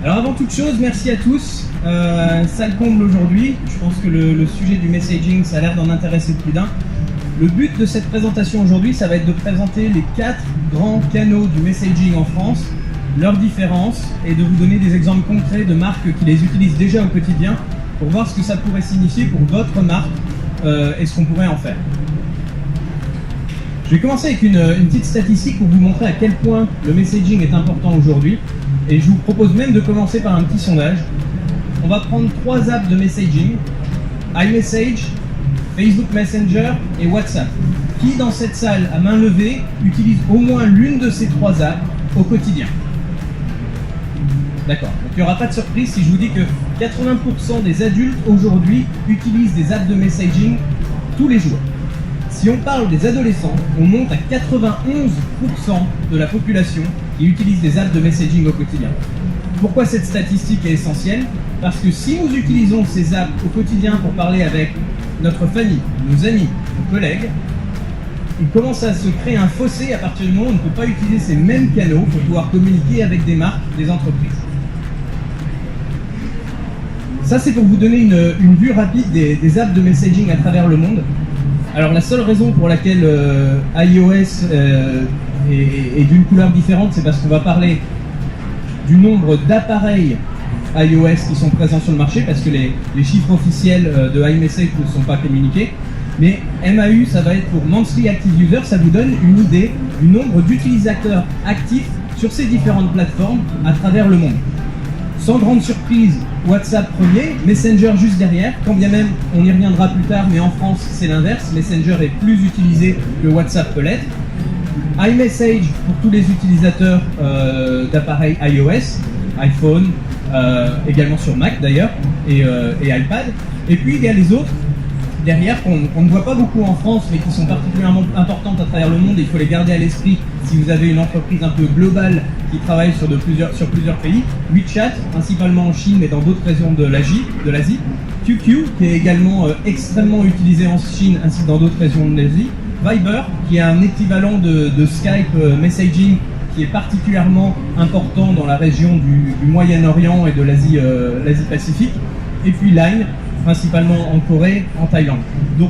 Alors avant toute chose, merci à tous. Ça le comble aujourd'hui. Je pense que le sujet du messaging, ça a l'air d'en intéresser plus d'un. Le but de cette présentation aujourd'hui, ça va être de présenter les 4 grands canaux du messaging en France, leurs différences, et de vous donner des exemples concrets de marques qui les utilisent déjà au quotidien pour voir ce que ça pourrait signifier pour votre marque et ce qu'on pourrait en faire. Je vais commencer avec une petite statistique pour vous montrer à quel point le messaging est important aujourd'hui. Et je vous propose même de commencer par un petit sondage. On va prendre 3 apps de messaging, iMessage, Facebook Messenger et WhatsApp. Qui dans cette salle à main levée utilise au moins l'une de ces 3 apps au quotidien? D'accord, donc il n'y aura pas de surprise si je vous dis que 80% des adultes aujourd'hui utilisent des apps de messaging tous les jours. Si on parle des adolescents, on monte à 91% de la population qui utilise des apps de messaging au quotidien. Pourquoi cette statistique est essentielle? Parce que si nous utilisons ces apps au quotidien pour parler avec notre famille, nos amis, nos collègues, il commence à se créer un fossé à partir du moment où on ne peut pas utiliser ces mêmes canaux pour pouvoir communiquer avec des marques, des entreprises. Ça, c'est pour vous donner une vue rapide des apps de messaging à travers le monde. Alors la seule raison pour laquelle iOS est d'une couleur différente, c'est parce qu'on va parler du nombre d'appareils iOS qui sont présents sur le marché, parce que les chiffres officiels de iMessage ne sont pas communiqués. Mais MAU, ça va être pour Monthly Active User, ça vous donne une idée du nombre d'utilisateurs actifs sur ces différentes plateformes à travers le monde. Sans grande surprise, WhatsApp premier, Messenger juste derrière, quand bien même on y reviendra plus tard, mais en France c'est l'inverse, Messenger est plus utilisé que WhatsApp peut l'être. iMessage pour tous les utilisateurs d'appareils iOS, iPhone, également sur Mac d'ailleurs, et iPad. Et puis il y a les autres derrière qu'on ne voit pas beaucoup en France, mais qui sont particulièrement importantes à travers le monde, et il faut les garder à l'esprit si vous avez une entreprise un peu globale qui travaille sur plusieurs pays. WeChat, principalement en Chine, mais dans d'autres régions de l'Asie. QQ, qui est également extrêmement utilisé en Chine, ainsi que dans d'autres régions de l'Asie. Viber, qui est un équivalent de Skype messaging, qui est particulièrement important dans la région du Moyen-Orient et de l'Asie-Pacifique. Et puis Line, principalement en Corée, en Thaïlande. Donc,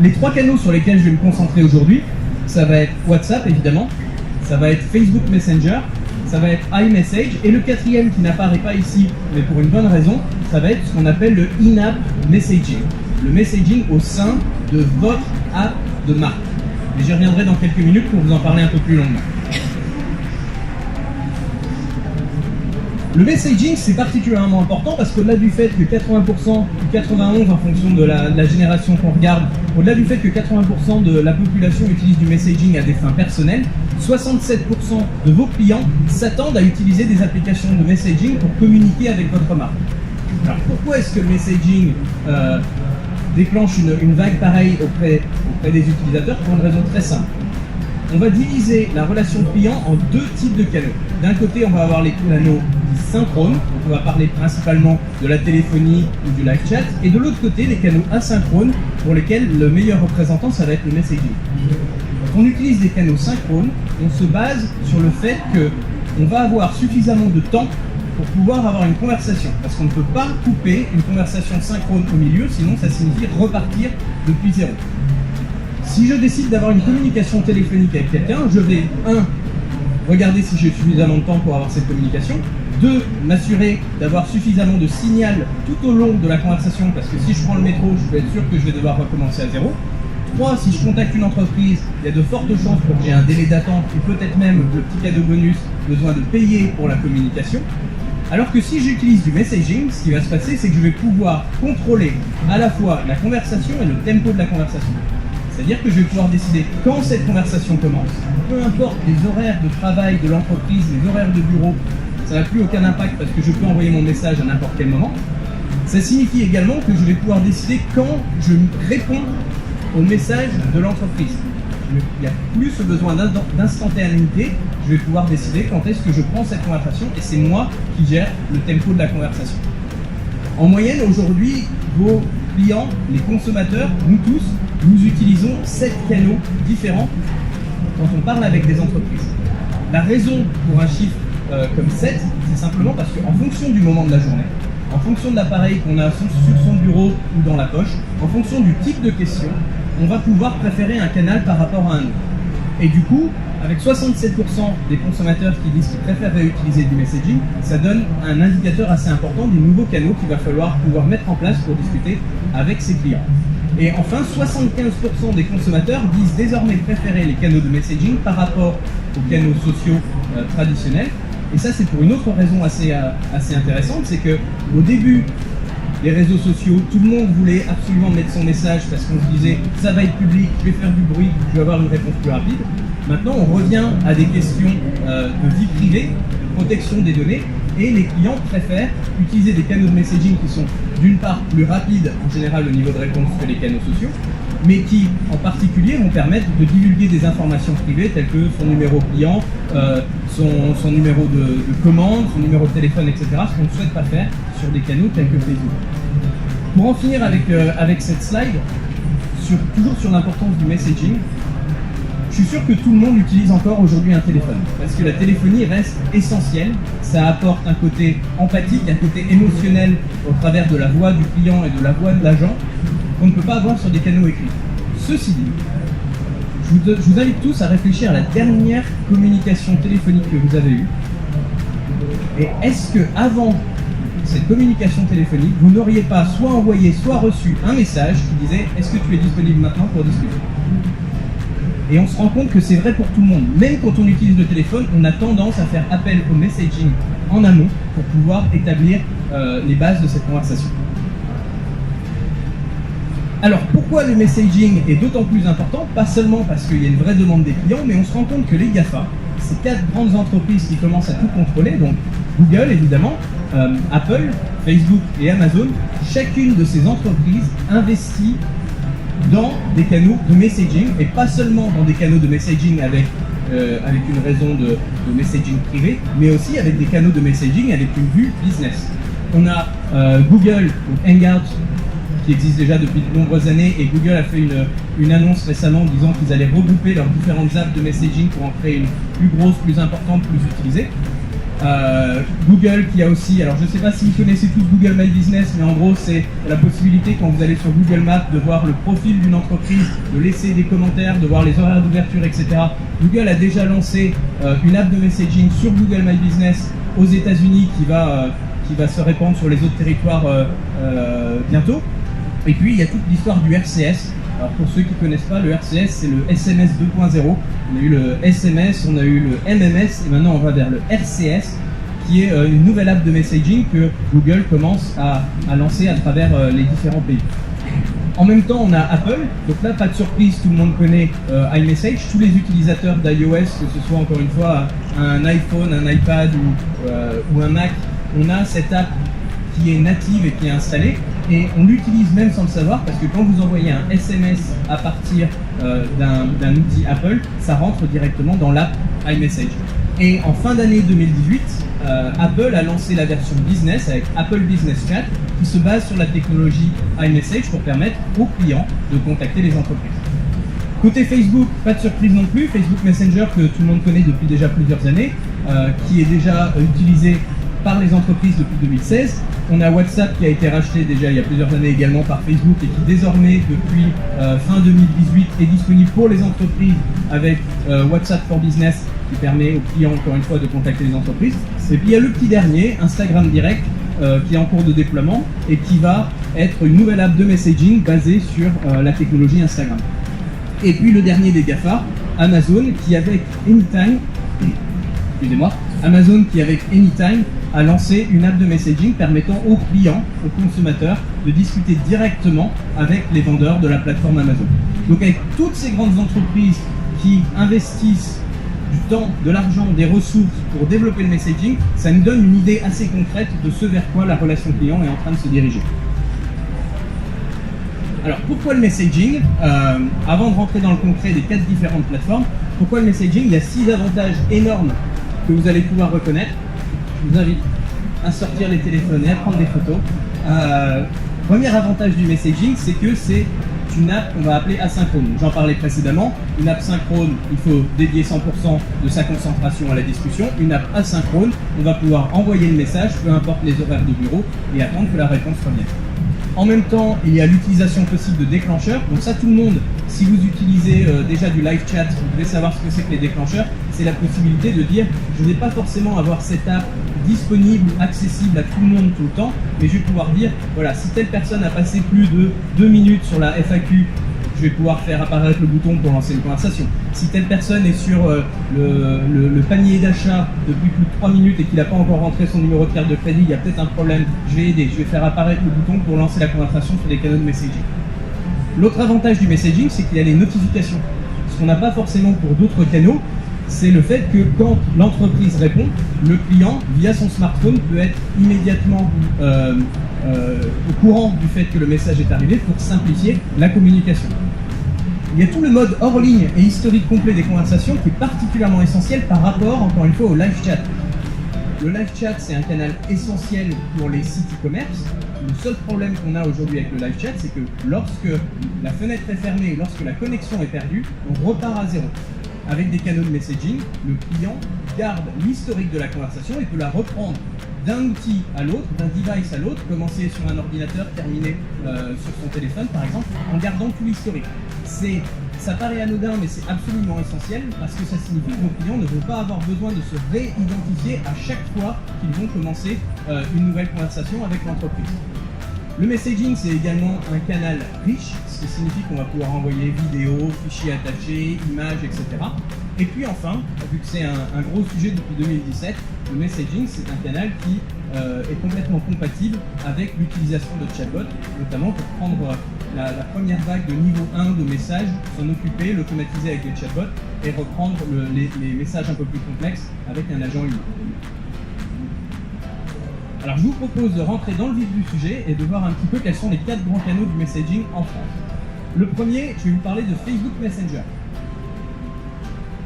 les 3 canaux sur lesquels je vais me concentrer aujourd'hui, ça va être WhatsApp évidemment, ça va être Facebook Messenger, ça va être iMessage, et le 4e qui n'apparaît pas ici, mais pour une bonne raison, ça va être ce qu'on appelle le in-app messaging. Le messaging au sein de votre app de marque. Et j'y reviendrai dans quelques minutes pour vous en parler un peu plus longuement. Le messaging, c'est particulièrement important parce qu'au-delà du fait que 80% ou 91% en fonction de la génération qu'on regarde, au-delà du fait que 80% de la population utilise du messaging à des fins personnelles, 67% de vos clients s'attendent à utiliser des applications de messaging pour communiquer avec votre marque. Alors pourquoi est-ce que le messaging déclenche une vague pareille auprès des utilisateurs? Pour une raison très simple. On va diviser la relation client en 2 types de canaux. D'un côté, on va avoir les canaux synchrones, donc on va parler principalement de la téléphonie ou du live chat, et de l'autre côté, les canaux asynchrones, pour lesquels le meilleur représentant, ça va être le messaging. Quand on utilise des canaux synchrones, on se base sur le fait qu'on va avoir suffisamment de temps pour pouvoir avoir une conversation, parce qu'on ne peut pas couper une conversation synchrone au milieu, sinon ça signifie repartir depuis zéro. Si je décide d'avoir une communication téléphonique avec quelqu'un, je vais, 1, regarder si j'ai suffisamment de temps pour avoir cette communication, 2, m'assurer d'avoir suffisamment de signal tout au long de la conversation, parce que si je prends le métro, je peux être sûr que je vais devoir recommencer à zéro. 3, si je contacte une entreprise, il y a de fortes chances pour que j'ai un délai d'attente et peut-être même le petit cadeau bonus, besoin de payer pour la communication. Alors que si j'utilise du messaging, ce qui va se passer, c'est que je vais pouvoir contrôler à la fois la conversation et le tempo de la conversation. C'est-à-dire que je vais pouvoir décider quand cette conversation commence. Peu importe les horaires de travail de l'entreprise, les horaires de bureau, ça n'a plus aucun impact parce que je peux envoyer mon message à n'importe quel moment. Ça signifie également que je vais pouvoir décider quand je réponds au message de l'entreprise. Il n'y a plus ce besoin d'instantanéité, je vais pouvoir décider quand est-ce que je prends cette conversation et c'est moi qui gère le tempo de la conversation. En moyenne, aujourd'hui, vos clients, les consommateurs, nous tous, nous utilisons 7 canaux différents quand on parle avec des entreprises. La raison pour un chiffre comme 7, c'est simplement parce qu'en fonction du moment de la journée, en fonction de l'appareil qu'on a sur son bureau ou dans la poche, en fonction du type de question, on va pouvoir préférer un canal par rapport à un autre. Et du coup, avec 67% des consommateurs qui disent qu'ils préfèrent utiliser du messaging, ça donne un indicateur assez important des nouveaux canaux qu'il va falloir pouvoir mettre en place pour discuter avec ses clients. Et enfin, 75% des consommateurs disent désormais préférer les canaux de messaging par rapport aux canaux sociaux traditionnels. Et ça, c'est pour une autre raison assez intéressante, c'est qu'au début, les réseaux sociaux, tout le monde voulait absolument mettre son message parce qu'on se disait ça va être public, je vais faire du bruit, je vais avoir une réponse plus rapide. Maintenant, on revient à des questions de vie privée, de protection des données, et les clients préfèrent utiliser des canaux de messaging qui sont d'une part plus rapides en général au niveau de réponse que les canaux sociaux, mais qui en particulier vont permettre de divulguer des informations privées telles que son numéro client, son numéro de commande, son numéro de téléphone, etc. Ce qu'on ne souhaite pas faire sur des canaux tels que Facebook. Pour en finir avec cette slide, toujours sur l'importance du messaging, je suis sûr que tout le monde utilise encore aujourd'hui un téléphone, parce que la téléphonie reste essentielle, ça apporte un côté empathique, un côté émotionnel au travers de la voix du client et de la voix de l'agent, qu'on ne peut pas avoir sur des canaux écrits. Ceci dit, je vous invite tous à réfléchir à la dernière communication téléphonique que vous avez eue, et est-ce que avant cette communication téléphonique, vous n'auriez pas soit envoyé, soit reçu un message qui disait « Est-ce que tu es disponible maintenant pour discuter ?» Et on se rend compte que c'est vrai pour tout le monde. Même quand on utilise le téléphone, on a tendance à faire appel au messaging en amont pour pouvoir établir les bases de cette conversation. Alors pourquoi le messaging est d'autant plus important? Pas seulement parce qu'il y a une vraie demande des clients, mais on se rend compte que les GAFA, ces 4 grandes entreprises qui commencent à tout contrôler, donc Google évidemment, Apple, Facebook et Amazon, chacune de ces entreprises investit dans des canaux de messaging, et pas seulement dans des canaux de messaging avec une raison de messaging privé, mais aussi avec des canaux de messaging avec une vue business. On a Google, Hangout, qui existe déjà depuis de nombreuses années, et Google a fait une annonce récemment disant qu'ils allaient regrouper leurs différentes apps de messaging pour en créer une plus grosse, plus importante, plus utilisée. Google qui a aussi, alors je ne sais pas si vous connaissez tous Google My Business, mais en gros c'est la possibilité quand vous allez sur Google Maps de voir le profil d'une entreprise, de laisser des commentaires, de voir les horaires d'ouverture, etc. Google a déjà lancé une app de messaging sur Google My Business aux États-Unis qui va se répandre sur les autres territoires bientôt. Et puis il y a toute l'histoire du RCS. Alors pour ceux qui ne connaissent pas, le RCS c'est le SMS 2.0. On a eu le SMS, on a eu le MMS, et maintenant on va vers le RCS, qui est une nouvelle app de messaging que Google commence à lancer à travers les différents pays. En même temps, on a Apple, donc là, pas de surprise, tout le monde connaît iMessage. Tous les utilisateurs d'iOS, que ce soit encore une fois un iPhone, un iPad ou un Mac, on a cette app qui est native et qui est installée. Et on l'utilise même sans le savoir, parce que quand vous envoyez un SMS à partir d'un outil Apple, ça rentre directement dans l'app iMessage. Et en fin d'année 2018, Apple a lancé la version business avec Apple Business Chat, qui se base sur la technologie iMessage pour permettre aux clients de contacter les entreprises. Côté Facebook, pas de surprise non plus, Facebook Messenger que tout le monde connaît depuis déjà plusieurs années, qui est déjà utilisé par les entreprises depuis 2016. On a WhatsApp qui a été racheté déjà il y a plusieurs années également par Facebook et qui désormais depuis fin 2018 est disponible pour les entreprises avec WhatsApp for Business qui permet aux clients encore une fois de contacter les entreprises. Et puis il y a le petit dernier, Instagram Direct, qui est en cours de déploiement et qui va être une nouvelle app de messaging basée sur la technologie Instagram. Et puis le dernier des GAFA, Amazon, qui avec Anytime, Amazon qui avec Anytime a lancé une app de messaging permettant aux clients, aux consommateurs, de discuter directement avec les vendeurs de la plateforme Amazon. Donc avec toutes ces grandes entreprises qui investissent du temps, de l'argent, des ressources pour développer le messaging, ça nous donne une idée assez concrète de ce vers quoi la relation client est en train de se diriger. Alors pourquoi le messaging? Avant de rentrer dans le concret des 4 différentes plateformes, pourquoi le messaging? Il y a 6 avantages énormes que vous allez pouvoir reconnaître. Je vous invite à sortir les téléphones et à prendre des photos. Premier avantage du messaging, c'est que c'est une app qu'on va appeler asynchrone. J'en parlais précédemment. Une app synchrone, il faut dédier 100% de sa concentration à la discussion. Une app asynchrone, on va pouvoir envoyer le message, peu importe les horaires de bureau, et attendre que la réponse revienne. En même temps, il y a l'utilisation possible de déclencheurs. Donc ça, tout le monde, si vous utilisez déjà du live chat, vous devez savoir ce que c'est que les déclencheurs. C'est la possibilité de dire, je ne vais pas forcément avoir cette app disponible, accessible à tout le monde tout le temps, mais je vais pouvoir dire, voilà, si telle personne a passé plus de 2 minutes sur la FAQ, je vais pouvoir faire apparaître le bouton pour lancer une conversation. Si telle personne est sur le panier d'achat depuis plus de 3 minutes et qu'il n'a pas encore rentré son numéro de carte de crédit, il y a peut-être un problème, je vais aider, je vais faire apparaître le bouton pour lancer la conversation sur les canaux de messaging. L'autre avantage du messaging, c'est qu'il y a les notifications. Ce qu'on n'a pas forcément pour d'autres canaux, c'est le fait que quand l'entreprise répond, le client, via son smartphone, peut être immédiatement au courant du fait que le message est arrivé pour simplifier la communication. Il y a tout le mode hors ligne et historique complet des conversations qui est particulièrement essentiel par rapport, encore une fois, au live chat. Le live chat, c'est un canal essentiel pour les sites e-commerce. Le seul problème qu'on a aujourd'hui avec le live chat, c'est que lorsque la fenêtre est fermée, lorsque la connexion est perdue, on repart à zéro. Avec des canaux de messaging, le client garde l'historique de la conversation et peut la reprendre d'un outil à l'autre, d'un device à l'autre, commencer sur un ordinateur, terminer sur son téléphone par exemple, en gardant tout l'historique. Ça paraît anodin, mais c'est absolument essentiel parce que ça signifie que nos clients ne vont pas avoir besoin de se réidentifier à chaque fois qu'ils vont commencer une nouvelle conversation avec l'entreprise. Le messaging, c'est également un canal riche, ce qui signifie qu'on va pouvoir envoyer vidéos, fichiers attachés, images, etc. Et puis enfin, vu que c'est un gros sujet depuis 2017, le messaging, c'est un canal qui est complètement compatible avec l'utilisation de chatbots, notamment pour prendre la première vague de niveau 1 de messages, s'en occuper, l'automatiser avec des chatbots et reprendre les messages un peu plus complexes avec un agent humain. Alors je vous propose de rentrer dans le vif du sujet et de voir un petit peu quels sont les 4 grands canaux du messaging en France. Le premier, je vais vous parler de Facebook Messenger.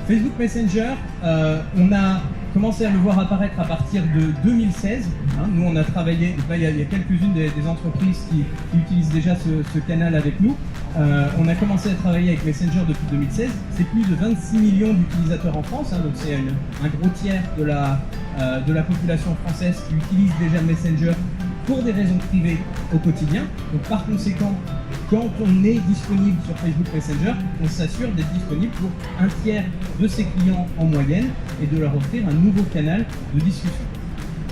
Facebook Messenger, on a commencé à le voir apparaître à partir de 2016. Nous, on a travaillé, donc là, il y a quelques-unes des entreprises qui utilisent déjà ce canal avec nous. On a commencé à travailler avec Messenger depuis 2016. C'est plus de 26 millions d'utilisateurs en France, donc c'est un gros tiers de la population française qui utilise déjà Messenger pour des raisons privées au quotidien. Donc par conséquent, quand on est disponible sur Facebook Messenger, on s'assure d'être disponible pour un tiers de ses clients en moyenne et de leur offrir un nouveau canal de discussion.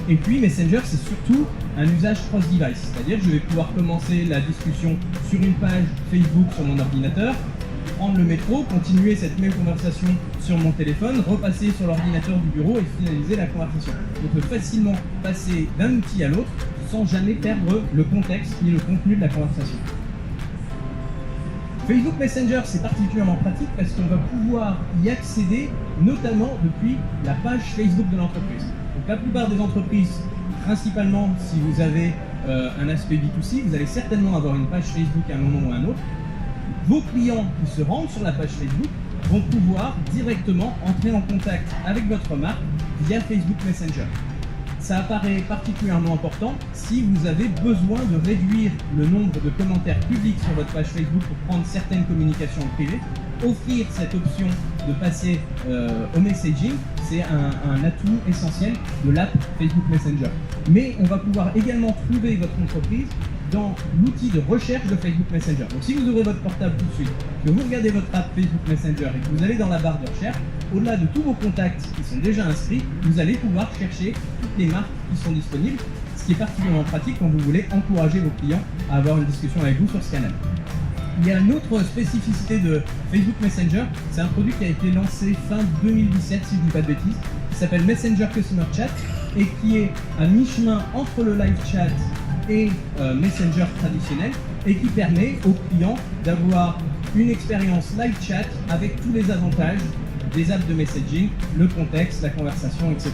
Et puis Messenger, c'est surtout un usage cross-device, c'est-à-dire que je vais pouvoir commencer la discussion sur une page Facebook sur mon ordinateur, prendre le métro, continuer cette même conversation sur mon téléphone, repasser sur l'ordinateur du bureau et finaliser la conversation. On peut facilement passer d'un outil à l'autre sans jamais perdre le contexte ni le contenu de la conversation. Facebook Messenger, c'est particulièrement pratique parce qu'on va pouvoir y accéder notamment depuis la page Facebook de l'entreprise. Donc la plupart des entreprises, principalement si vous avez un aspect B2C, vous allez certainement avoir une page Facebook à un moment ou à un autre. Vos clients qui se rendent sur la page Facebook vont pouvoir directement entrer en contact avec votre marque via Facebook Messenger. Ça apparaît particulièrement important si vous avez besoin de réduire le nombre de commentaires publics sur votre page Facebook pour prendre certaines communications en privé. Offrir cette option de passer au messaging, c'est un atout essentiel de l'app Facebook Messenger. Mais on va pouvoir également trouver votre entreprise dans l'outil de recherche de Facebook Messenger. Donc si vous ouvrez votre portable tout de suite, que vous regardez votre app Facebook Messenger et que vous allez dans la barre de recherche, au-delà de tous vos contacts qui sont déjà inscrits, vous allez pouvoir chercher toutes les marques qui sont disponibles, ce qui est particulièrement pratique quand vous voulez encourager vos clients à avoir une discussion avec vous sur ce canal. Il y a une autre spécificité de Facebook Messenger, c'est un produit qui a été lancé fin 2017, si je ne dis pas de bêtises, qui s'appelle Messenger Customer Chat et qui est à mi-chemin entre le live chat et Messenger traditionnel et qui permet aux clients d'avoir une expérience live chat avec tous les avantages des apps de messaging, le contexte, la conversation, etc.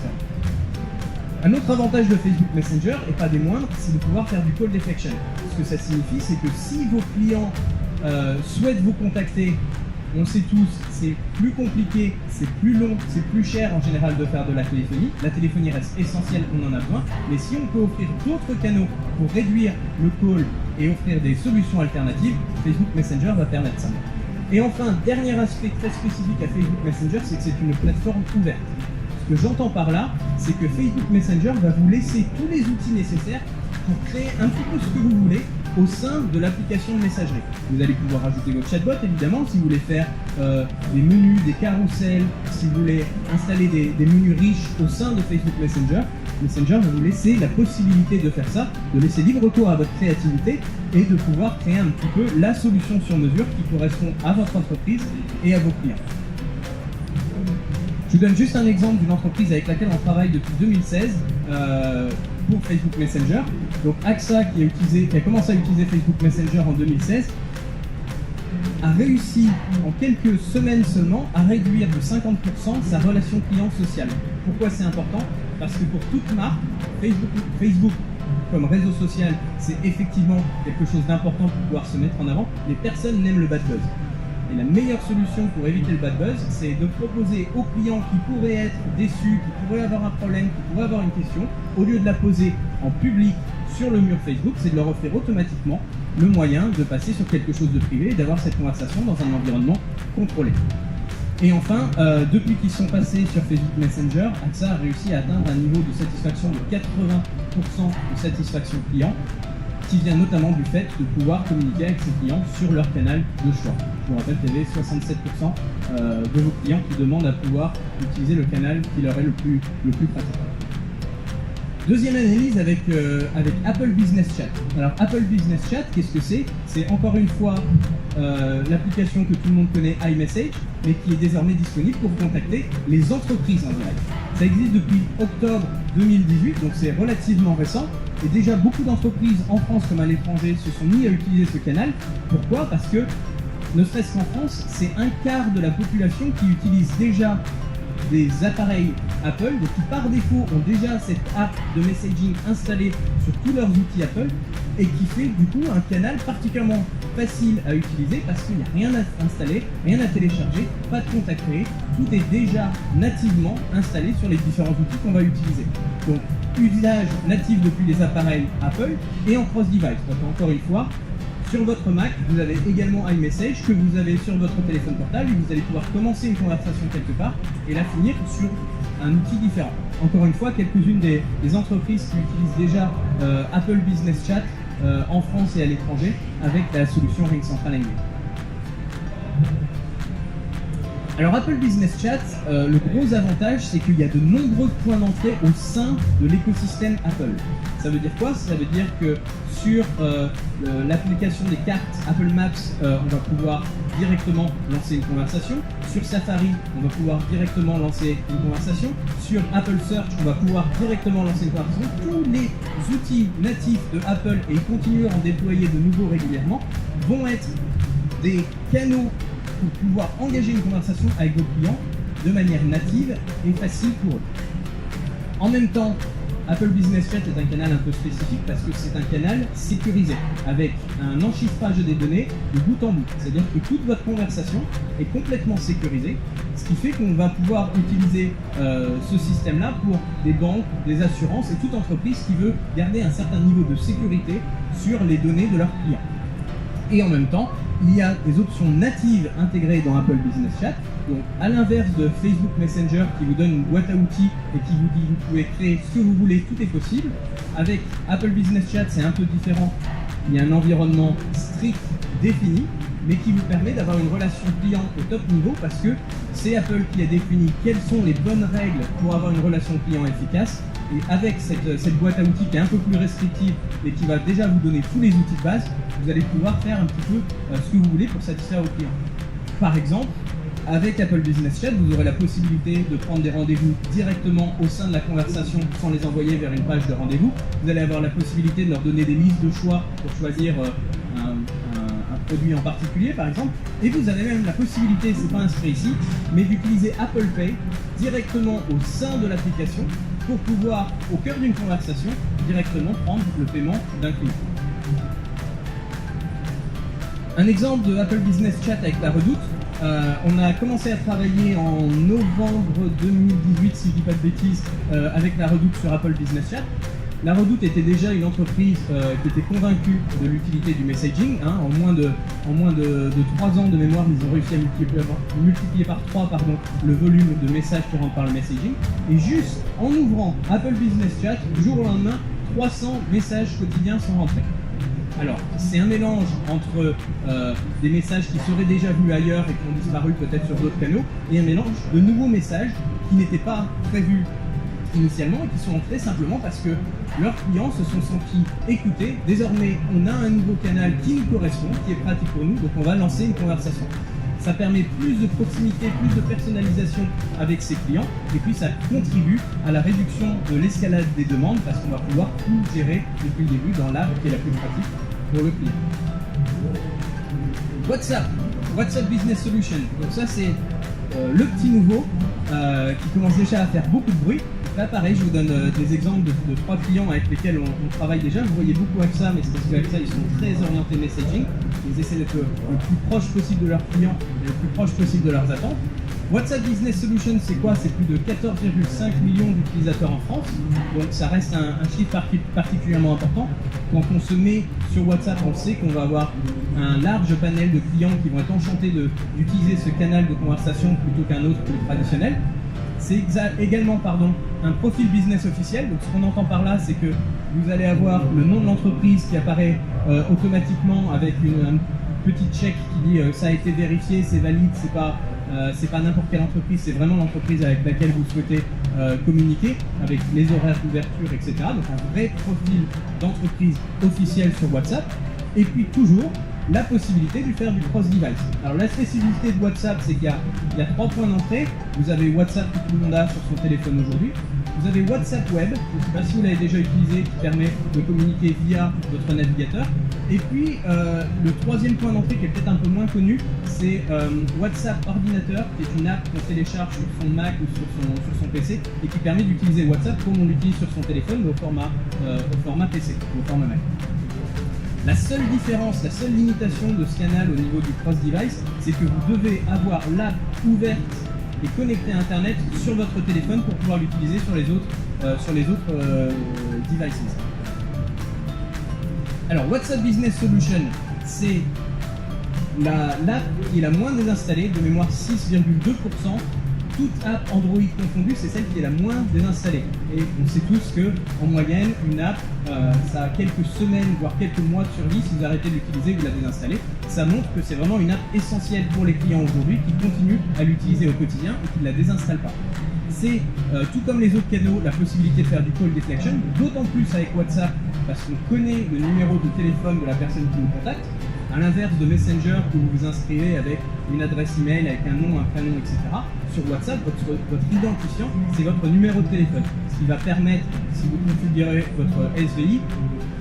Un autre avantage de Facebook Messenger, et pas des moindres, c'est de pouvoir faire du call deflection. Ce que ça signifie, c'est que si vos clients souhaitent vous contacter On sait tous, c'est plus compliqué, c'est plus long, c'est plus cher en général de faire de la téléphonie. La téléphonie reste essentielle, on en a besoin, mais si on peut offrir d'autres canaux pour réduire le call et offrir des solutions alternatives, Facebook Messenger va permettre ça. Et enfin, dernier aspect très spécifique à Facebook Messenger, c'est que c'est une plateforme ouverte. Ce que j'entends par là, c'est que Facebook Messenger va vous laisser tous les outils nécessaires pour créer un petit peu ce que vous voulez au sein de l'application de messagerie. Vous allez pouvoir ajouter votre chatbot, évidemment, si vous voulez faire des menus, des carousels, si vous voulez installer des menus riches au sein de Facebook Messenger. Messenger va vous laisser la possibilité de faire ça, de laisser libre cours à votre créativité et de pouvoir créer un petit peu la solution sur mesure qui correspond à votre entreprise et à vos clients. Je vous donne juste un exemple d'une entreprise avec laquelle on travaille depuis 2016 pour Facebook Messenger. Donc AXA, qui a commencé à utiliser Facebook Messenger en 2016, a réussi en quelques semaines seulement à réduire de 50% sa relation client sociale. Pourquoi c'est important? Parce que pour toute marque, Facebook comme réseau social, c'est effectivement quelque chose d'important pour pouvoir se mettre en avant, mais personne n'aime le bad buzz. Et la meilleure solution pour éviter le bad buzz, c'est de proposer aux clients qui pourraient être déçus, qui pourraient avoir un problème, qui pourraient avoir une question, au lieu de la poser en public sur le mur Facebook, c'est de leur offrir automatiquement le moyen de passer sur quelque chose de privé et d'avoir cette conversation dans un environnement contrôlé. Et enfin, depuis qu'ils sont passés sur Facebook Messenger, AXA a réussi à atteindre un niveau de satisfaction de 80% de satisfaction client, qui vient notamment du fait de pouvoir communiquer avec ses clients sur leur canal de choix. Je vous rappelle qu'il y avait 67% de vos clients qui demandent à pouvoir utiliser le canal qui leur est le plus pratique. Deuxième analyse avec Apple Business Chat. Alors Apple Business Chat, qu'est-ce que c'est? C'est encore une fois l'application que tout le monde connaît, iMessage, mais qui est désormais disponible pour contacter les entreprises en direct. Ça existe depuis octobre 2018, donc c'est relativement récent. Et déjà, beaucoup d'entreprises en France comme à l'étranger se sont mis à utiliser ce canal. Pourquoi? Parce que, ne serait-ce qu'en France, c'est un quart de la population qui utilise déjà des appareils Apple, donc qui par défaut ont déjà cette app de messaging installée sur tous leurs outils Apple et qui fait du coup un canal particulièrement facile à utiliser parce qu'il n'y a rien à installer, rien à télécharger, pas de contact créé, tout est déjà nativement installé sur les différents outils qu'on va utiliser. Donc usage natif depuis les appareils Apple et en cross-device. Donc encore une fois, sur votre Mac, vous avez également iMessage que vous avez sur votre téléphone portable et vous allez pouvoir commencer une conversation quelque part et la finir sur un outil différent. Encore une fois, quelques-unes des entreprises qui utilisent déjà Apple Business Chat en France et à l'étranger avec la solution Ring Central Engage. Alors Apple Business Chat, le gros avantage, c'est qu'il y a de nombreux points d'entrée au sein de l'écosystème Apple. Ça veut dire quoi? Ça veut dire que sur l'application des cartes Apple Maps, on va pouvoir directement lancer une conversation. Sur Safari, on va pouvoir directement lancer une conversation. Sur Apple Search, on va pouvoir directement lancer une conversation. Tous les outils natifs de Apple, et ils continuent à en déployer de nouveaux régulièrement, vont être des canaux pour pouvoir engager une conversation avec vos clients de manière native et facile pour eux. En même temps, Apple Business Chat est un canal un peu spécifique parce que c'est un canal sécurisé avec un enchiffrage des données de bout en bout. C'est-à-dire que toute votre conversation est complètement sécurisée, ce qui fait qu'on va pouvoir utiliser ce système-là pour des banques, des assurances et toute entreprise qui veut garder un certain niveau de sécurité sur les données de leurs clients. Et en même temps, il y a des options natives intégrées dans Apple Business Chat. Donc, à l'inverse de Facebook Messenger qui vous donne une boîte à outils et qui vous dit vous pouvez créer ce que vous voulez, tout est possible. Avec Apple Business Chat, c'est un peu différent. Il y a un environnement strict défini, mais qui vous permet d'avoir une relation client au top niveau parce que c'est Apple qui a défini quelles sont les bonnes règles pour avoir une relation client efficace. Et avec cette boîte à outils qui est un peu plus restrictive et qui va déjà vous donner tous les outils de base, vous allez pouvoir faire un petit peu ce que vous voulez pour satisfaire vos clients. Par exemple, avec Apple Business Chat, vous aurez la possibilité de prendre des rendez-vous directement au sein de la conversation sans les envoyer vers une page de rendez-vous. Vous allez avoir la possibilité de leur donner des listes de choix pour choisir un produit en particulier, par exemple. Et vous avez même la possibilité, c'est pas inscrit ici, mais d'utiliser Apple Pay directement au sein de l'application pour pouvoir, au cœur d'une conversation, directement prendre le paiement d'un client. Un exemple de Apple Business Chat avec la Redoute, On a commencé à travailler en novembre 2018, si je ne dis pas de bêtises, avec la Redoute sur Apple Business Chat. La Redoute était déjà une entreprise qui était convaincue de l'utilité du messaging. En moins de 3 ans de mémoire, ils ont réussi à multiplier par 3 le volume de messages qui rentrent par le messaging. Et juste en ouvrant Apple Business Chat, du jour au lendemain, 300 messages quotidiens sont rentrés. Alors, c'est un mélange entre des messages qui seraient déjà vus ailleurs et qui ont disparu peut-être sur d'autres canaux, et un mélange de nouveaux messages qui n'étaient pas prévus initialement et qui sont entrés simplement parce que leurs clients se sont sentis écoutés. Désormais, on a un nouveau canal qui nous correspond, qui est pratique pour nous, donc on va lancer une conversation. Ça permet plus de proximité, plus de personnalisation avec ses clients, et puis ça contribue à la réduction de l'escalade des demandes parce qu'on va pouvoir tout gérer depuis le début dans l'app qui est la plus pratique pour le client. WhatsApp Business Solution. Donc ça c'est le petit nouveau qui commence déjà à faire beaucoup de bruit. Là pareil, je vous donne des exemples de 3 clients avec lesquels on travaille déjà. Vous voyez beaucoup avec ça, mais c'est parce qu'avec ça ils sont très orientés messaging. Ils essaient d'être le plus proche possible de leurs clients et le plus proche possible de leurs attentes. WhatsApp Business Solution, c'est quoi? C'est plus de 14,5 millions d'utilisateurs en France, donc ça reste un chiffre particulièrement important. Quand on se met sur WhatsApp, on sait qu'on va avoir un large panel de clients qui vont être enchantés d'utiliser ce canal de conversation plutôt qu'un autre plus traditionnel. C'est également un profil business officiel. Donc ce qu'on entend par là, c'est que vous allez avoir le nom de l'entreprise qui apparaît automatiquement avec une petite check qui dit ça a été vérifié, c'est valide, c'est pas n'importe quelle entreprise, c'est vraiment l'entreprise avec laquelle vous souhaitez communiquer, avec les horaires d'ouverture, etc. Donc un vrai profil d'entreprise officielle sur WhatsApp. Et puis toujours la possibilité de faire du cross-device. Alors la spécificité de WhatsApp, c'est qu'il y a 3 points d'entrée. Vous avez WhatsApp que tout le monde a sur son téléphone aujourd'hui. Vous avez WhatsApp Web, je ne sais pas si vous l'avez déjà utilisé, qui permet de communiquer via votre navigateur. Et puis le 3e point d'entrée qui est peut-être un peu moins connu, c'est WhatsApp Ordinateur, qui est une app qu'on télécharge sur son Mac ou sur son PC et qui permet d'utiliser WhatsApp comme on l'utilise sur son téléphone, mais au format PC, au format Mac. La seule différence, la seule limitation de ce canal au niveau du cross-device, c'est que vous devez avoir l'app ouverte et connectée à Internet sur votre téléphone pour pouvoir l'utiliser sur les autres devices. Alors, WhatsApp Business Solution, c'est l'app qui est la moins désinstallée, de mémoire 6,2%. Toute app Android confondue, c'est celle qui est la moins désinstallée. Et on sait tous qu'en moyenne, une app, ça a quelques semaines, voire quelques mois de survie. Si vous arrêtez de l'utiliser, vous la désinstallez. Ça montre que c'est vraiment une app essentielle pour les clients aujourd'hui qui continuent à l'utiliser au quotidien et qui ne la désinstallent pas. C'est, tout comme les autres canaux, la possibilité de faire du call deflection, d'autant plus avec WhatsApp, parce qu'on connaît le numéro de téléphone de la personne qui nous contacte. À l'inverse de Messenger où vous vous inscrivez avec une adresse email, avec un nom, un prénom, etc. Sur WhatsApp, votre identifiant, c'est votre numéro de téléphone. Ce qui va permettre, si vous configurez votre SVI,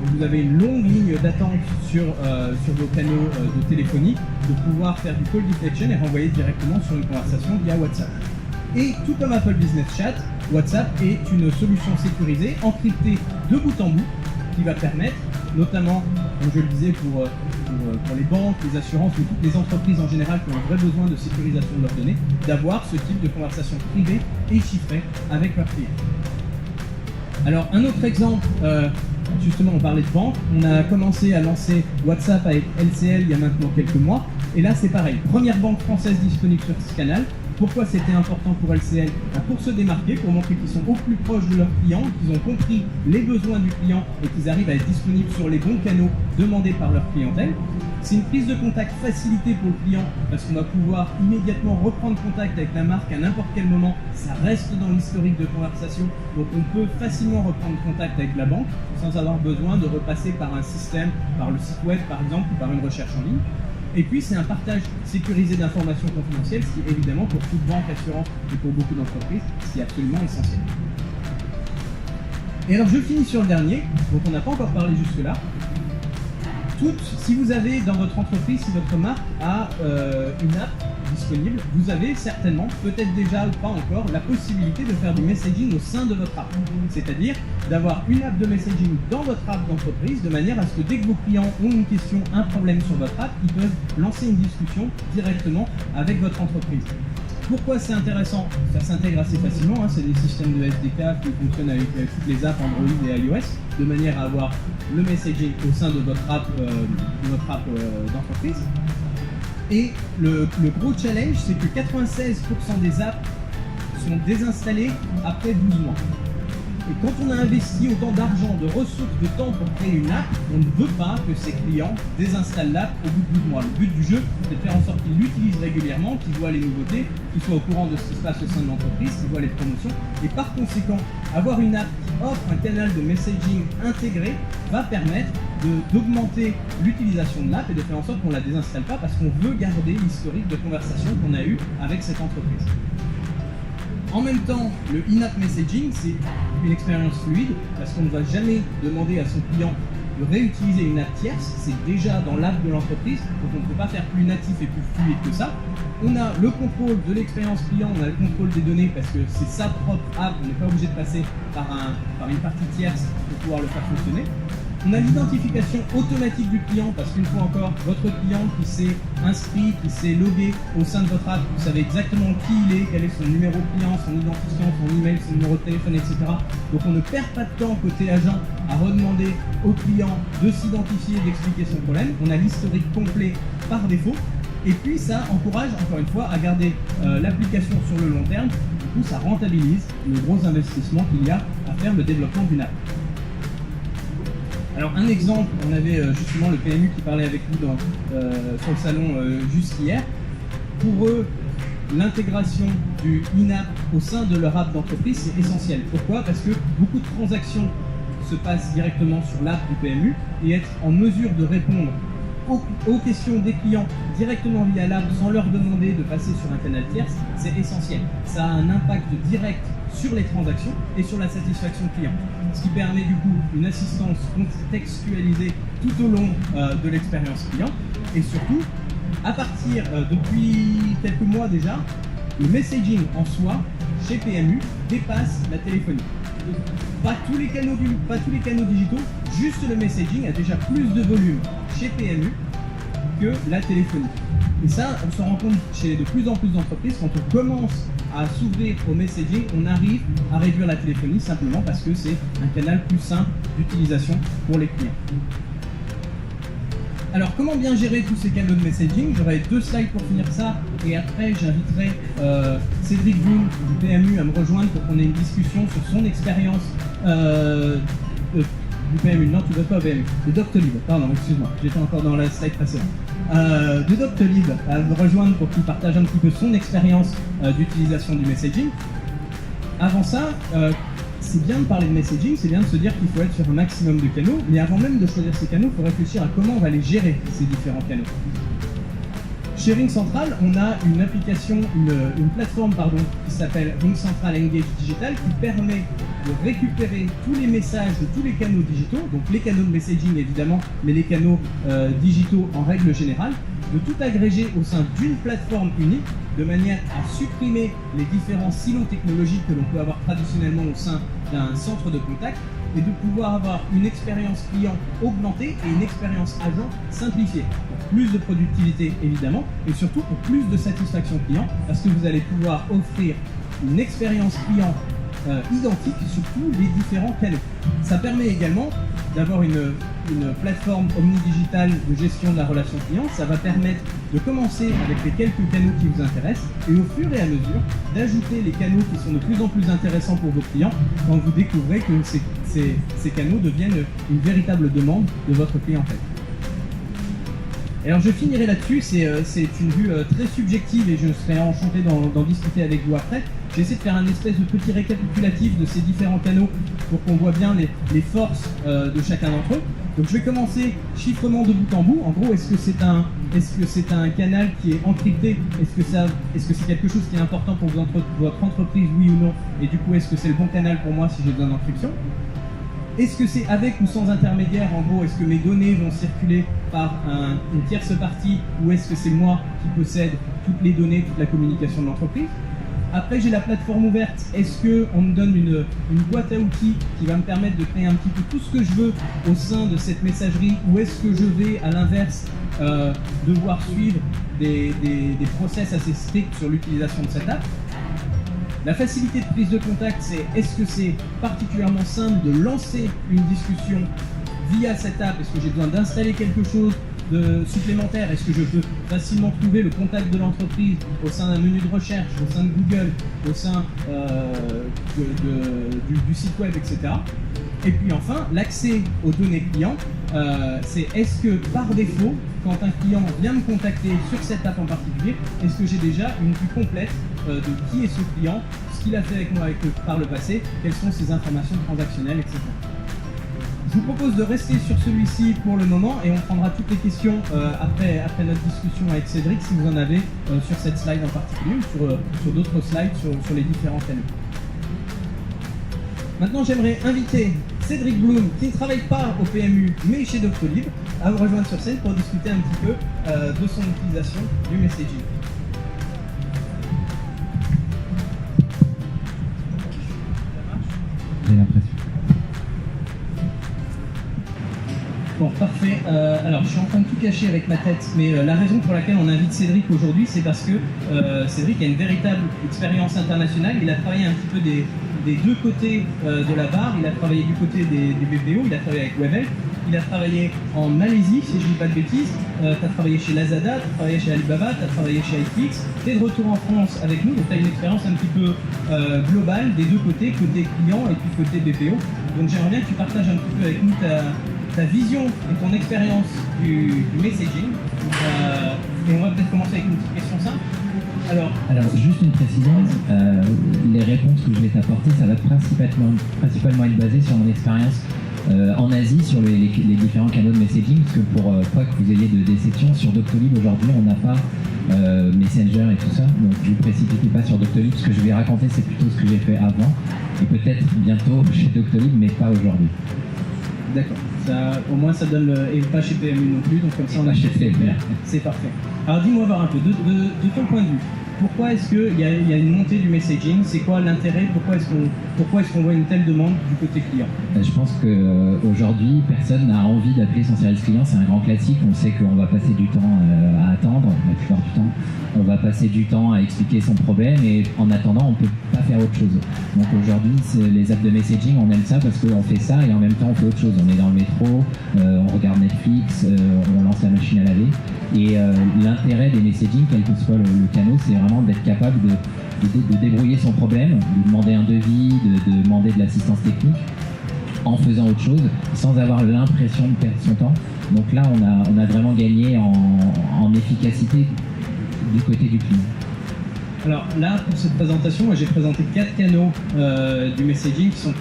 vous avez une longue ligne d'attente sur vos canaux de téléphonie, de pouvoir faire du call deflection et renvoyer directement sur une conversation via WhatsApp. Et tout comme Apple Business Chat, WhatsApp est une solution sécurisée, encryptée de bout en bout, qui va permettre, notamment, comme je le disais, pour les banques, les assurances, ou toutes les entreprises en général qui ont un vrai besoin de sécurisation de leurs données, d'avoir ce type de conversation privée et chiffrée avec leurs clients. Alors, un autre exemple, justement, on parlait de banque. On a commencé à lancer WhatsApp avec LCL il y a maintenant quelques mois. Et là, c'est pareil. Première banque française disponible sur ce canal. Pourquoi c'était important pour LCL? Pour se démarquer, pour montrer qu'ils sont au plus proches de leurs clients, qu'ils ont compris les besoins du client et qu'ils arrivent à être disponibles sur les bons canaux demandés par leur clientèle. C'est une prise de contact facilitée pour le client parce qu'on va pouvoir immédiatement reprendre contact avec la marque à n'importe quel moment. Ça reste dans l'historique de conversation, donc on peut facilement reprendre contact avec la banque sans avoir besoin de repasser par un système, par le site web par exemple, ou par une recherche en ligne. Et puis c'est un partage sécurisé d'informations confidentielles, ce qui est évidemment pour toute banque, assurance et pour beaucoup d'entreprises, ce qui est absolument essentiel. Et alors je finis sur le dernier, dont on n'a pas encore parlé jusque-là. Si vous avez dans votre entreprise, si votre marque a une app disponible, vous avez certainement, peut-être déjà ou pas encore, la possibilité de faire du messaging au sein de votre app. C'est-à-dire d'avoir une app de messaging dans votre app d'entreprise, de manière à ce que dès que vos clients ont une question, un problème sur votre app, ils peuvent lancer une discussion directement avec votre entreprise. Pourquoi c'est intéressant? Ça s'intègre assez facilement, c'est des systèmes de SDK qui fonctionnent avec toutes les apps Android et iOS, de manière à avoir le messaging au sein de votre app, d'entreprise. Et le gros challenge, c'est que 96% des apps sont désinstallées après 12 mois. Et quand on a investi autant d'argent, de ressources, de temps pour créer une app, on ne veut pas que ses clients désinstallent l'app au bout de 12 mois. Le but du jeu, c'est de faire en sorte qu'ils l'utilisent régulièrement, qu'ils voient les nouveautés, qu'ils soient au courant de ce qui se passe au sein de l'entreprise, qu'ils voient les promotions. Et par conséquent, avoir une app qui offre un canal de messaging intégré va permettre d'augmenter l'utilisation de l'app et de faire en sorte qu'on ne la désinstalle pas parce qu'on veut garder l'historique de conversation qu'on a eu avec cette entreprise. En même temps, le in-app messaging, c'est une expérience fluide parce qu'on ne va jamais demander à son client de réutiliser une app tierce, c'est déjà dans l'app de l'entreprise, donc on ne peut pas faire plus natif et plus fluide que ça. On a le contrôle de l'expérience client, on a le contrôle des données parce que c'est sa propre app, on n'est pas obligé de passer par une partie tierce pour pouvoir le faire fonctionner. On a l'identification automatique du client parce qu'une fois encore, votre client qui s'est inscrit, qui s'est logué au sein de votre app, vous savez exactement qui il est, quel est son numéro client, son identifiant, son email, son numéro de téléphone, etc. Donc on ne perd pas de temps côté agent à redemander au client de s'identifier et d'expliquer son problème. On a l'historique complet par défaut. Et puis ça encourage, encore une fois, à garder l'application sur le long terme. Du coup, ça rentabilise le gros investissement qu'il y a à faire le développement d'une app. Alors un exemple, on avait justement le PMU qui parlait avec nous sur le salon juste hier. Pour eux, l'intégration du in-app au sein de leur app d'entreprise, c'est essentiel. Pourquoi? Parce que beaucoup de transactions se passent directement sur l'app du PMU et être en mesure de répondre aux questions des clients directement via l'app sans leur demander de passer sur un canal tierce, c'est essentiel. Ça a un impact direct sur les transactions et sur la satisfaction client. Ce qui permet du coup une assistance contextualisée tout au long de l'expérience client. Et surtout, à partir depuis quelques mois déjà, le messaging en soi, chez PMU, dépasse la téléphonie. Pas tous les canaux digitaux, juste le messaging a déjà plus de volume chez PMU que la téléphonie. Et ça, on se rend compte chez de plus en plus d'entreprises, quand on commence à s'ouvrir au messaging, on arrive à réduire la téléphonie simplement parce que c'est un canal plus simple d'utilisation pour les clients. Alors, comment bien gérer tous ces canaux de messaging? J'aurai 2 slides pour finir ça, et après j'inviterai Cédric Boone du PMU à me rejoindre pour qu'on ait une discussion sur son expérience du PMU. Non, tu ne vas pas au PMU, de Doctolib, pardon, excuse-moi, j'étais encore dans la slide précédente. De Doctolib à me rejoindre pour qu'il partage un petit peu son expérience d'utilisation du messaging. Avant ça, c'est bien de parler de messaging, c'est bien de se dire qu'il faut être sur un maximum de canaux, mais avant même de choisir ces canaux, il faut réfléchir à comment on va les gérer, ces différents canaux. Chez RingCentral, on a une application, une plateforme qui s'appelle RingCentral Engage Digital qui permet de récupérer tous les messages de tous les canaux digitaux, donc les canaux de messaging évidemment, mais les canaux digitaux en règle générale, de tout agréger au sein d'une plateforme unique, de manière à supprimer les différents silos technologiques que l'on peut avoir traditionnellement au sein d'un centre de contact et de pouvoir avoir une expérience client augmentée et une expérience agent simplifiée. Pour plus de productivité évidemment, et surtout pour plus de satisfaction client, parce que vous allez pouvoir offrir une expérience client identique sur tous les différents canaux. Ça permet également d'avoir une plateforme omnidigitale de gestion de la relation client. Ça va permettre de commencer avec les quelques canaux qui vous intéressent et au fur et à mesure d'ajouter les canaux qui sont de plus en plus intéressants pour vos clients quand vous découvrez que ces canaux deviennent une véritable demande de votre clientèle. Alors je finirai là-dessus, c'est une vue très subjective et je serai enchanté d'en discuter avec vous après. J'essaie de faire un espèce de petit récapitulatif de ces différents canaux pour qu'on voit bien les forces de chacun d'entre eux. Donc je vais commencer chiffrement de bout en bout. En gros, est-ce que c'est un canal qui est encrypté? Est-ce que c'est quelque chose qui est important pour votre entreprise, oui ou non? Et du coup, est-ce que c'est le bon canal pour moi si j'ai besoin d'encryption? Est-ce que c'est avec ou sans intermédiaire? En gros, est-ce que mes données vont circuler par une tierce partie ou est-ce que c'est moi qui possède toutes les données, toute la communication de l'entreprise. Après, j'ai la plateforme ouverte. Est-ce qu'on me donne une boîte à outils qui va me permettre de créer un petit peu tout ce que je veux au sein de cette messagerie, ou est-ce que je vais, à l'inverse, devoir suivre des process assez stricts sur l'utilisation de cette app? La facilité de prise de contact, c'est est-ce que c'est particulièrement simple de lancer une discussion via cette app? Est-ce que j'ai besoin d'installer quelque chose de supplémentaire? Est-ce que je peux facilement trouver le contact de l'entreprise au sein d'un menu de recherche, au sein de Google, au sein du site web, etc. Et puis enfin, l'accès aux données clients, c'est est-ce que par défaut, quand un client vient me contacter sur cette app en particulier, est-ce que j'ai déjà une vue complète de qui est ce client, ce qu'il a fait avec moi par le passé, quelles sont ses informations transactionnelles, etc. Je vous propose de rester sur celui-ci pour le moment et on prendra toutes les questions après notre discussion avec Cédric, si vous en avez sur cette slide en particulier ou sur d'autres slides sur les différents thèmes. Maintenant, j'aimerais inviter Cédric Bloom, qui ne travaille pas au PMU mais chez Doctolib, à vous rejoindre sur scène pour discuter un petit peu de son utilisation du messaging. J'ai l'impression. Bon, parfait. Alors, je suis en train de tout cacher avec ma tête, mais la raison pour laquelle on invite Cédric aujourd'hui, c'est parce que Cédric a une véritable expérience internationale. Il a travaillé un petit peu des deux côtés de la barre. Il a travaillé du côté du BPO, il a travaillé avec Webhelp, il a travaillé en Malaisie, si je ne dis pas de bêtises. Tu as travaillé chez Lazada, tu as travaillé chez Alibaba, tu as travaillé chez iFix. Tu es de retour en France avec nous, donc tu as une expérience un petit peu globale des deux côtés, côté client et puis côté BPO. Donc j'aimerais bien que tu partages un petit peu avec nous ta vision et ton expérience du messaging. Et on va peut-être commencer avec une petite question simple. Alors juste une précision, les réponses que je vais t'apporter, ça va principalement être basé sur mon expérience en Asie, sur les différents canaux de messaging, parce que pour pas que vous ayez de déception, sur Doctolib aujourd'hui on n'a pas Messenger et tout ça, donc je ne vous précipitez pas sur Doctolib, ce que je vais raconter c'est plutôt ce que j'ai fait avant, et peut-être bientôt chez Doctolib, mais pas aujourd'hui. D'accord. Au moins ça donne et pas chez PMU non plus, donc comme ça on a chez PMU. C'est parfait. Alors dis-moi voir un peu, de ton point de vue, pourquoi est-ce qu'il y a une montée du messaging? C'est quoi l'intérêt? Pourquoi est-ce qu'on voit une telle demande du côté client? Je pense qu'aujourd'hui, personne n'a envie d'appeler son service client, c'est un grand classique. On sait qu'on va passer du temps à attendre, la plupart du temps. On va passer du temps à expliquer son problème et en attendant, on ne peut pas faire autre chose. Donc aujourd'hui, les apps de messaging, on aime ça parce qu'on fait ça et en même temps, on fait autre chose. On est dans le métro, on regarde Netflix, on lance la machine à laver. Et l'intérêt des messaging, quel que soit le canal, c'est vraiment d'être capable de débrouiller son problème, de demander un devis, de demander de l'assistance technique en faisant autre chose, sans avoir l'impression de perdre son temps. Donc là, on a vraiment gagné en efficacité du côté du client. Alors là, pour cette présentation, moi j'ai présenté 4 canaux du messaging qui sont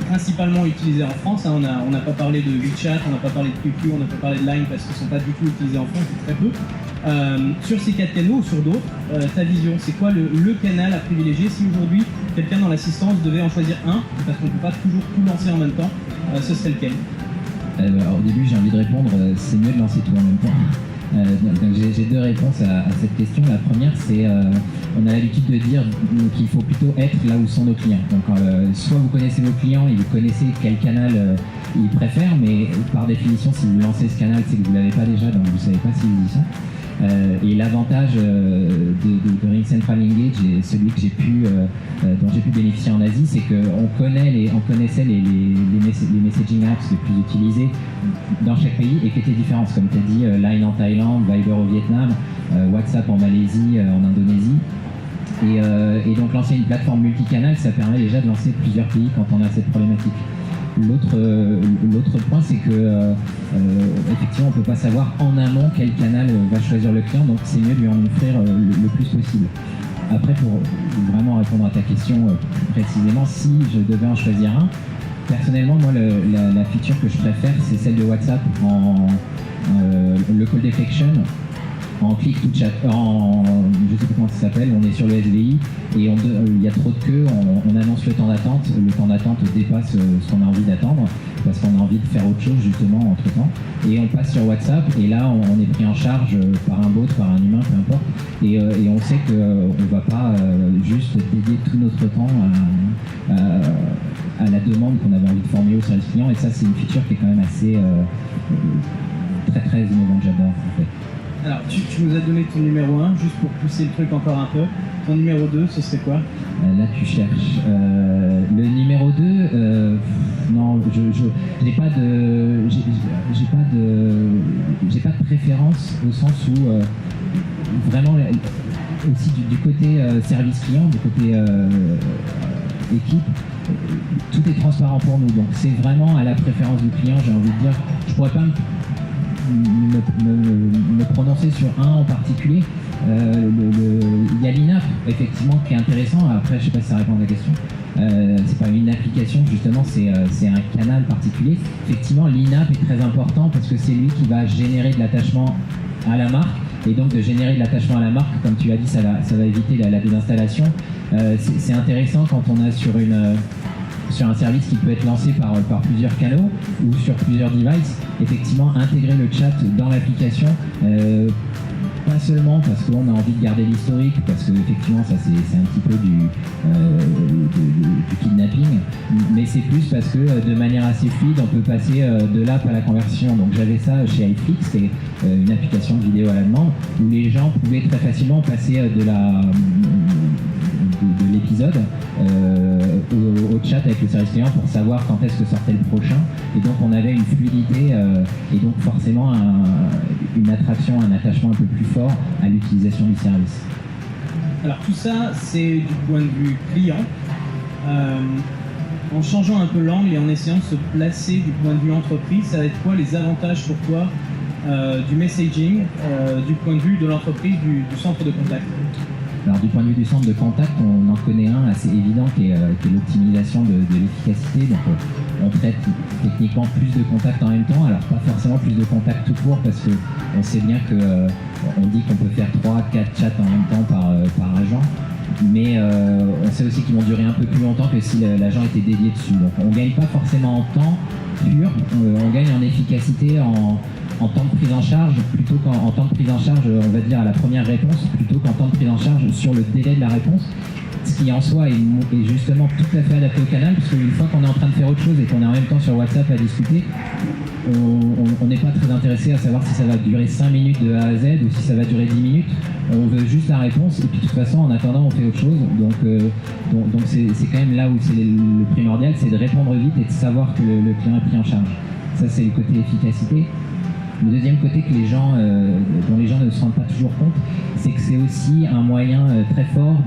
principalement utilisés en France. On n'a pas parlé de WeChat, on n'a pas parlé de QQ, on n'a pas parlé de Line parce qu'ils ne sont pas du tout utilisés en France, c'est très peu. Sur ces 4 canaux ou sur d'autres, ta vision, c'est quoi le canal à privilégier si aujourd'hui quelqu'un dans l'assistance devait en choisir un, parce qu'on ne peut pas toujours tout lancer en même temps, ce serait lequel? Alors, au début, j'ai envie de répondre, c'est mieux de lancer tout en même temps. Donc j'ai deux réponses à cette question. La première, c'est on a l'habitude de dire qu'il faut plutôt être là où sont nos clients. Donc soit vous connaissez vos clients et vous connaissez quel canal ils préfèrent, mais par définition, si vous lancez ce canal, c'est que vous ne l'avez pas déjà, donc vous ne savez pas s'ils y sont. Et l'avantage de RingCentral Engage et celui que dont j'ai pu bénéficier en Asie, c'est qu'on connaissait les messaging apps les plus utilisés dans chaque pays et qui étaient différentes, comme tu as dit, Line en Thaïlande, Viber au Vietnam, WhatsApp en Malaisie, en Indonésie. Et donc lancer une plateforme multicanal, ça permet déjà de lancer plusieurs pays quand on a cette problématique. L'autre point, c'est que effectivement, on ne peut pas savoir en amont quel canal va choisir le client, donc c'est mieux de lui en offrir le plus possible. Après, pour vraiment répondre à ta question plus précisément, si je devais en choisir un, personnellement, moi, la feature que je préfère, c'est celle de WhatsApp le call deflection. en click to chat, je sais pas comment ça s'appelle, on est sur le SVI et il y a trop de queues, on annonce le temps d'attente dépasse ce qu'on a envie d'attendre parce qu'on a envie de faire autre chose justement entre temps, et on passe sur WhatsApp et là on est pris en charge par un bot, par un humain, peu importe, et on sait qu'on ne va pas juste dédier tout notre temps à la demande qu'on avait envie de formuler au service client, et ça c'est une feature qui est quand même assez très très innovante, j'adore en fait. Alors, tu nous as donné ton numéro 1, juste pour pousser le truc encore un peu. Ton numéro 2, ce serait quoi? Là, tu cherches. Le numéro 2, non, j'ai pas de préférence au sens où vraiment aussi du côté service client, du côté équipe, tout est transparent pour nous. Donc c'est vraiment à la préférence du client, j'ai envie de dire. Je pourrais pas me prononcer sur un en particulier. Il y a l'INAP, effectivement, qui est intéressant. Après, je sais pas si ça répond à la question. C'est pas une application, justement, c'est un canal particulier. Effectivement, l'INAP est très important parce que c'est lui qui va générer de l'attachement à la marque. Et donc, de générer de l'attachement à la marque, comme tu l'as dit, ça va éviter la désinstallation. C'est intéressant quand on a sur un service qui peut être lancé par plusieurs canaux ou sur plusieurs devices, effectivement intégrer le chat dans l'application, pas seulement parce qu'on a envie de garder l'historique, parce que effectivement ça c'est un petit peu du kidnapping, mais c'est plus parce que de manière assez fluide on peut passer de l'app à la conversion. Donc j'avais ça chez iFlix, c'est une application de vidéo à la demande où les gens pouvaient très facilement passer de l'épisode au chat avec le service client pour savoir quand est-ce que sortait le prochain, et donc on avait une fluidité et donc forcément une attraction, un attachement un peu plus fort à l'utilisation du service. Alors tout ça c'est du point de vue client, en changeant un peu l'angle et en essayant de se placer du point de vue entreprise, ça va être quoi les avantages pour toi du messaging du point de vue de l'entreprise, du centre de contact? Alors du point de vue du centre de contact, on en connaît un assez évident qui est l'optimisation de l'efficacité. Donc on traite techniquement plus de contacts en même temps. Alors pas forcément plus de contacts tout court parce qu'on sait bien on dit qu'on peut faire 3-4 chats en même temps par agent. Mais on sait aussi qu'ils vont durer un peu plus longtemps que si l'agent était dédié dessus. Donc on ne gagne pas forcément en temps pur, on gagne en efficacité, en temps de prise en charge, plutôt qu'en temps de prise en charge, on va dire, à la première réponse, plutôt qu'en temps de prise en charge sur le délai de la réponse, ce qui en soi est justement tout à fait adapté au canal, parce qu'une fois qu'on est en train de faire autre chose et qu'on est en même temps sur WhatsApp à discuter, on n'est pas très intéressé à savoir si ça va durer 5 minutes de A à Z ou si ça va durer 10 minutes. On veut juste la réponse et puis de toute façon en attendant on fait autre chose. Donc c'est quand même là où c'est le primordial, c'est de répondre vite et de savoir que le client est pris en charge. Ça c'est le côté efficacité. Le deuxième côté dont les gens ne se rendent pas toujours compte, c'est que c'est aussi un moyen très fort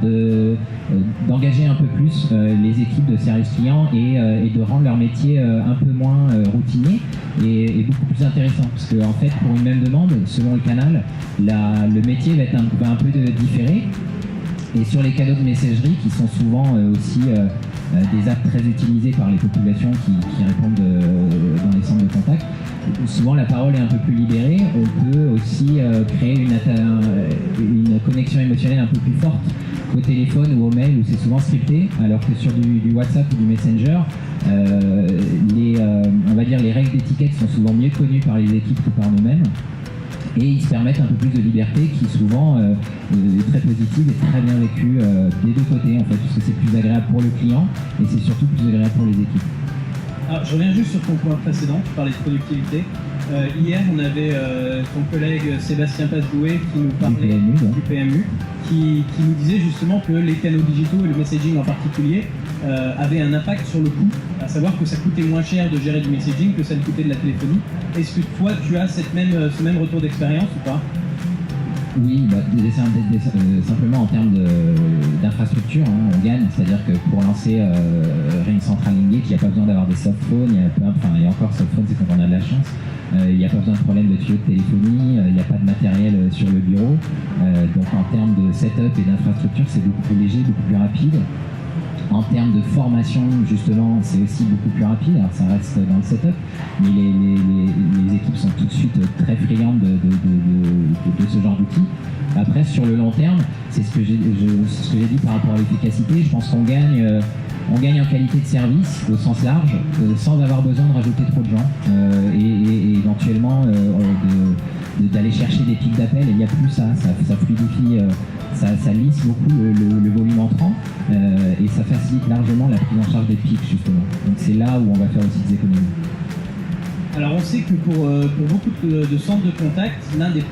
d'engager un peu plus les équipes de service client et de rendre leur métier un peu moins routinier et beaucoup plus intéressant. Parce qu'en fait, pour une même demande, selon le canal, le métier va un peu différer. Et sur les canaux de messagerie, qui sont souvent aussi des apps très utilisées par les populations qui répondent dans les centres de contact, souvent la parole est un peu plus libérée. On peut aussi créer une connexion émotionnelle un peu plus forte qu'au téléphone ou au mail où c'est souvent scripté, alors que sur du WhatsApp ou du Messenger, on va dire les règles d'étiquette sont souvent mieux connues par les équipes que par nous-mêmes. Et ils se permettent un peu plus de liberté qui souvent est très positive et très bien vécue des deux côtés en fait, parce que c'est plus agréable pour le client et c'est surtout plus agréable pour les équipes. Alors, je reviens juste sur ton point précédent, tu parlais de productivité. Hier, on avait ton collègue Sébastien Pasdoué qui nous parlait du PMU, qui nous disait justement que les canaux digitaux et le messaging en particulier avaient un impact sur le coût, à savoir que ça coûtait moins cher de gérer du messaging que ça ne coûtait de la téléphonie. Est-ce que toi, tu as ce même retour d'expérience ou pas? Oui, simplement en termes d'infrastructure, on gagne, c'est-à-dire que pour lancer Ring Central Link, il n'y a pas besoin d'avoir des softphones, il y a encore softphones, c'est quand on a de la chance, il n'y a pas besoin de problème de tuyaux de téléphonie, il n'y a pas de matériel sur le bureau, donc en termes de setup et d'infrastructure, c'est beaucoup plus léger, beaucoup plus rapide. En termes de formation, justement, c'est aussi beaucoup plus rapide. Alors ça reste dans le setup, mais les équipes sont tout de suite très friandes de ce genre d'outils. Après, sur le long terme, c'est ce que j'ai dit par rapport à l'efficacité. Je pense qu'on gagne en qualité de service au sens large, sans avoir besoin de rajouter trop de gens et éventuellement d'aller chercher des pics d'appel. Il n'y a plus ça fluidifie, ça lisse beaucoup le volume entrant et ça facilite largement la prise en charge des pics justement. Donc c'est là où on va faire aussi des économies. Alors on sait que pour beaucoup de centres de contact, l'un des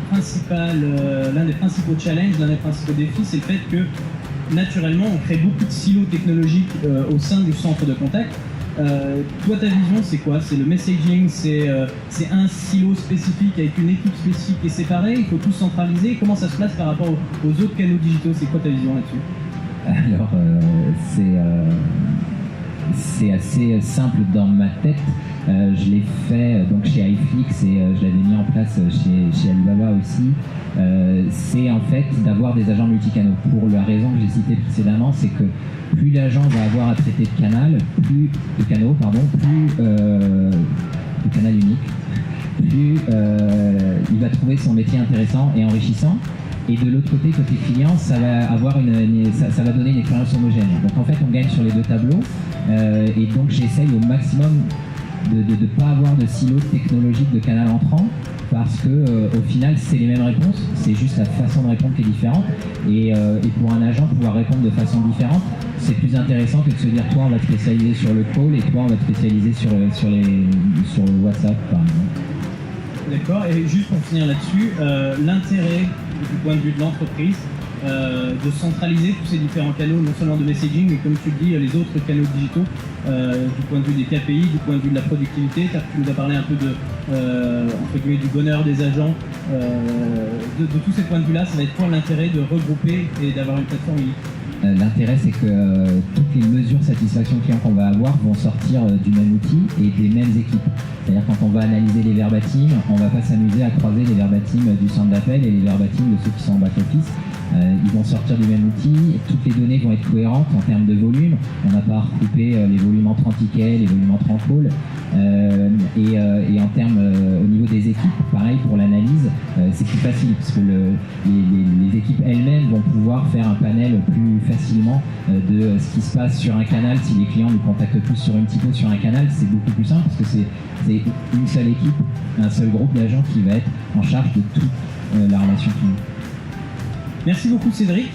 principaux challenges, l'un des principaux défis, c'est le fait que naturellement on crée beaucoup de silos technologiques au sein du centre de contact. Toi, ta vision, c'est quoi? C'est le messaging, c'est un silo spécifique avec une équipe spécifique et séparée, il faut tout centraliser. Comment ça se place par rapport aux autres canaux digitaux? C'est quoi ta vision là-dessus? Alors, c'est assez simple dans ma tête. Je l'ai fait donc chez iFlix et je l'avais mis en place chez Alibaba aussi. C'est en fait d'avoir des agents multicanaux. Pour la raison que j'ai citée précédemment, c'est que plus l'agent va avoir à traiter de canaux, plus canal unique, plus il va trouver son métier intéressant et enrichissant. Et de l'autre côté client, ça va donner une expérience homogène. Donc en fait, on gagne sur les deux tableaux. Et donc j'essaye au maximum de ne pas avoir de silo technologique de canal entrant, parce que au final c'est les mêmes réponses, c'est juste la façon de répondre qui est différente. Et pour un agent, pouvoir répondre de façon différente, c'est plus intéressant que de se dire toi on va te spécialiser sur le call et toi on va te spécialiser sur le WhatsApp par exemple. D'accord, et juste pour finir là-dessus, l'intérêt du point de vue de l'entreprise de centraliser tous ces différents canaux, non seulement de messaging, mais comme tu le dis, les autres canaux digitaux, du point de vue des KPI, du point de vue de la productivité. Tu nous as parlé un peu entre guillemets, du bonheur des agents. De tous ces points de vue-là, ça va être quoi l'intérêt de regrouper et d'avoir une plateforme unique? L'intérêt, c'est que toutes les mesures satisfaction client qu'on va avoir vont sortir du même outil et des mêmes équipes. C'est-à-dire quand on va analyser les verbatims, on ne va pas s'amuser à croiser les verbatims du centre d'appel et les verbatims de ceux qui sont en back-office. Ils vont sortir du même outil, toutes les données vont être cohérentes en termes de volume. On n'a pas à recouper les volumes entrants tickets, les volumes entrants call. Et en termes au niveau des équipes, pareil pour l'analyse, c'est plus facile parce que les équipes elles-mêmes vont pouvoir faire un panel plus facilement de ce qui se passe sur un canal. Si les clients nous contactent plus sur une typo sur un canal, c'est beaucoup plus simple parce que c'est une seule équipe, un seul groupe d'agents qui va être en charge de toute la relation client. Merci beaucoup Cédric.